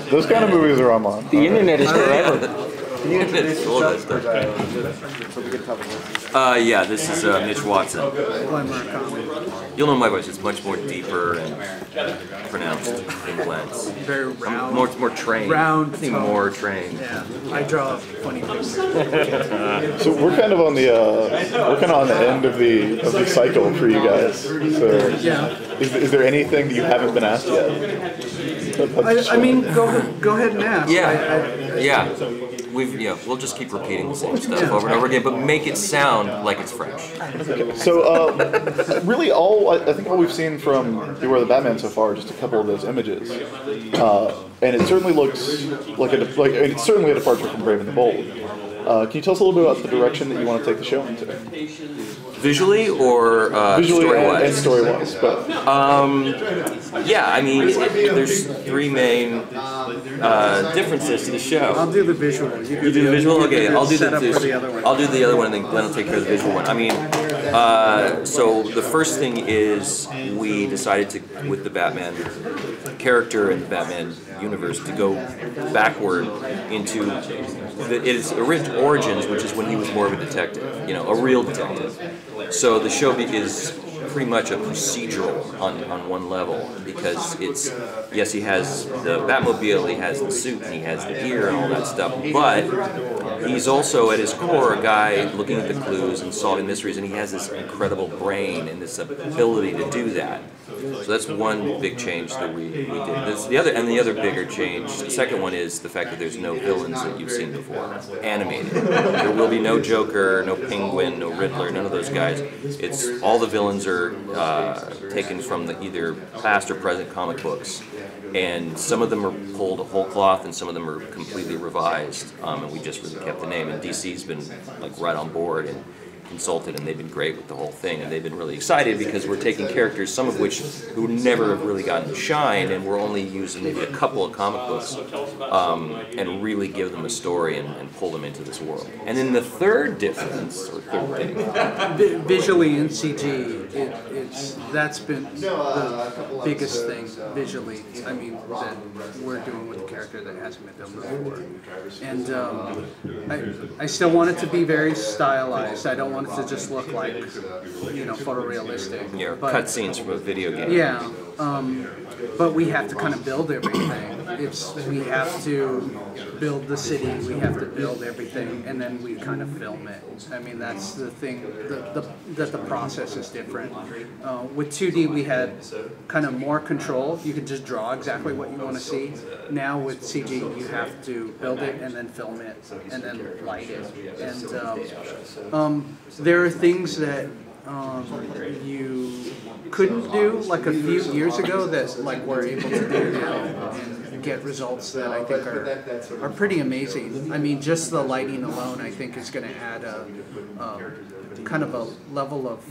Those kind of movies are online. The internet is forever. It's full of that stuff. Yeah, this is Mitch Watson. You'll know my voice. It's much more deeper and pronounced in Glenn's. Very round. More trained. Round. I think more trained. Yeah, I draw funny things. So we're kind of on the end of the cycle for you guys. So Yeah. is there anything that you haven't been asked yet? I mean, go ahead and ask. Yeah. We'll just keep repeating the same stuff over and over again, but make it sound like it's fresh. So really, I think all we've seen from Beware the Batman so far are just a couple of those images, and it certainly looks like it's certainly a departure from Brave and the Bold. Can you tell us a little bit about the direction that you want to take the show into? Visually or story-wise? And story-wise, both. Yeah, I mean, there's three main differences to the show. I'll do the visual. You do the visual? Okay, I'll do the other one. I'll do the other one, and then Glenn will take care of the visual one. I mean, so the first thing is we decided to, with the Batman character and the Batman universe, to go backward into its origins, which is when he was more of a detective, a real detective. So the show is pretty much a procedural on one level, because yes, he has the Batmobile, he has the suit, and he has the gear and all that stuff, but he's also at his core a guy looking at the clues and solving mysteries, and he has this incredible brain and this ability to do that. So that's one big change that we did. The other bigger change, the second one, is the fact that there's no villains that you've seen before, animated. There will be no Joker, no Penguin, no Riddler, none of those guys. It's all the villains are taken from either past or present comic books, and some of them are pulled whole cloth, and some of them are completely revised. And we just really kept the name. And DC's been right on board and consulted, and they've been great with the whole thing, and they've been really excited because we're taking characters, some of which who never have really gotten to shine, and we're only using maybe a couple of comic books, and really give them a story and pull them into this world. And then the third difference, or third thing, visually in CG, that's been the biggest thing visually. I mean, that we're doing with the character that hasn't been done before. And I still want it to be very stylized. I don't want it to just look like, photorealistic. Yeah, cutscenes from a video game. Yeah, but we have to kind of build everything. We have to build the city, we have to build everything, and then we kind of film it. I mean, that's the thing, that the process is different. With 2D, we had kind of more control. You could just draw exactly what you want to see. Now with CG, you have to build it and then film it and then light it. And there are things that you couldn't do like a few years ago that we're able to do now and get results that I think are pretty amazing. I mean, just the lighting alone, I think, is going to add a kind of a level of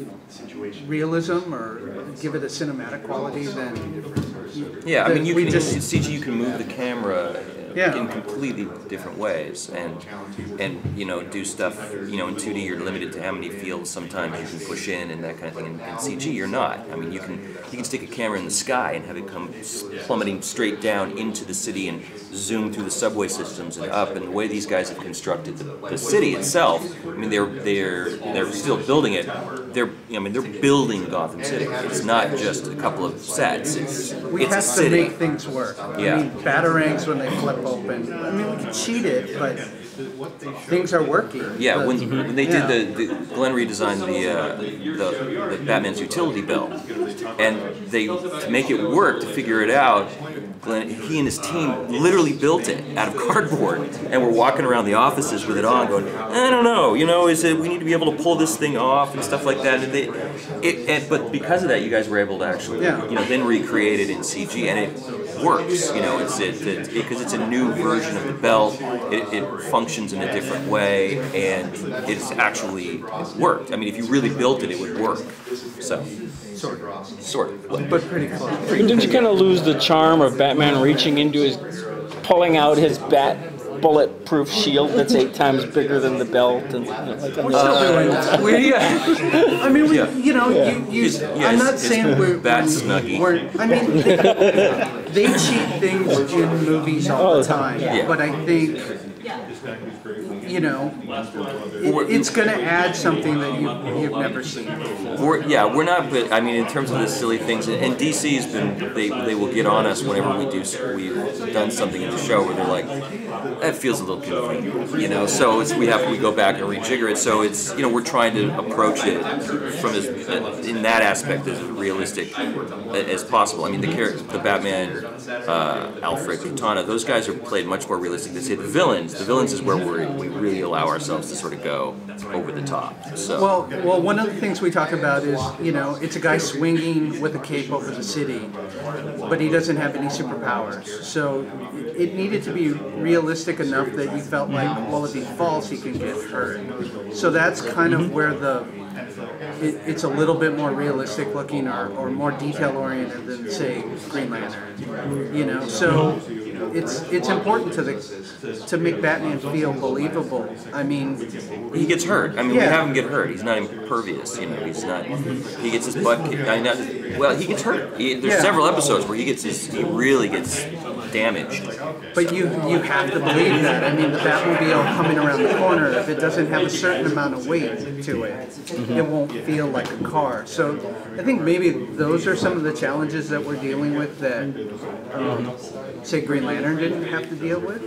realism, or give it a cinematic quality. Yeah, I mean, CG, you can move the camera in completely different ways, and do stuff. In 2D, you're limited to how many fields sometimes you can push in and that kind of thing. In CG, you're not. I mean, you can stick a camera in the sky and have it come plummeting straight down into the city and zoom through the subway systems and up. And the way these guys have constructed the city itself, I mean, they're still building it. They're building Gotham City. It's not just a couple of sets. It's a city. To make things work. Yeah. I mean, batarangs, when they flip open, I mean, we can cheat it, but things are working. Yeah, when they did Glenn redesigned the Batman's utility belt, and to make it work, to figure it out, he and his team literally built it out of cardboard, and we're walking around the offices with it on, going, I don't know, we need to be able to pull this thing off and stuff like that. But because of that, you guys were able to actually, then recreate it in CG, and it works. Because it's a new version of the belt. It functions in a different way, and it's actually worked. I mean, if you really built it, it would work. So. Sort of. But pretty close. Didn't you kind of lose the charm of Batman reaching into pulling out his bat bulletproof shield that's 8 times bigger than the belt, and like We're still doing that. I mean, we, you know, I'm not saying we're Bat Snuggie. I mean, they cheat things in movies all the time, Yeah. but I think, you know, it's going to add something that you've never seen before. We're not, but I mean, in terms of the silly things, and DC's been, they will get on us whenever we've done something in the show where they're like, that feels a little goofy, you know. So we go back and rejigger it. So it's, you know, we're trying to approach it from in that aspect as realistic as possible. I mean, the Batman, Alfred, Katana, those guys are played much more realistic. They say the villains is where we really allow ourselves to sort of go over the top. So well, one of the things we talk about is, you know, it's a guy swinging with a cape over the city, but he doesn't have any superpowers. So it needed to be realistic enough that you felt like, well, if he falls, he can get hurt. So that's kind of where it's a little bit more realistic looking or more detail oriented than, say, Green Lantern. You know, so it's important to make Batman feel believable. I mean, he gets hurt. I mean, we have him get hurt. He's not impervious. You know, he's not. He gets his butt kicked. Well, he gets hurt. There's several episodes where he really gets damaged. But you have to believe that. I mean, the Batmobile coming around the corner, if it doesn't have a certain amount of weight to it, it won't feel like a car. So I think maybe those are some of the challenges that we're dealing with that, say, Green Lantern didn't have to deal with.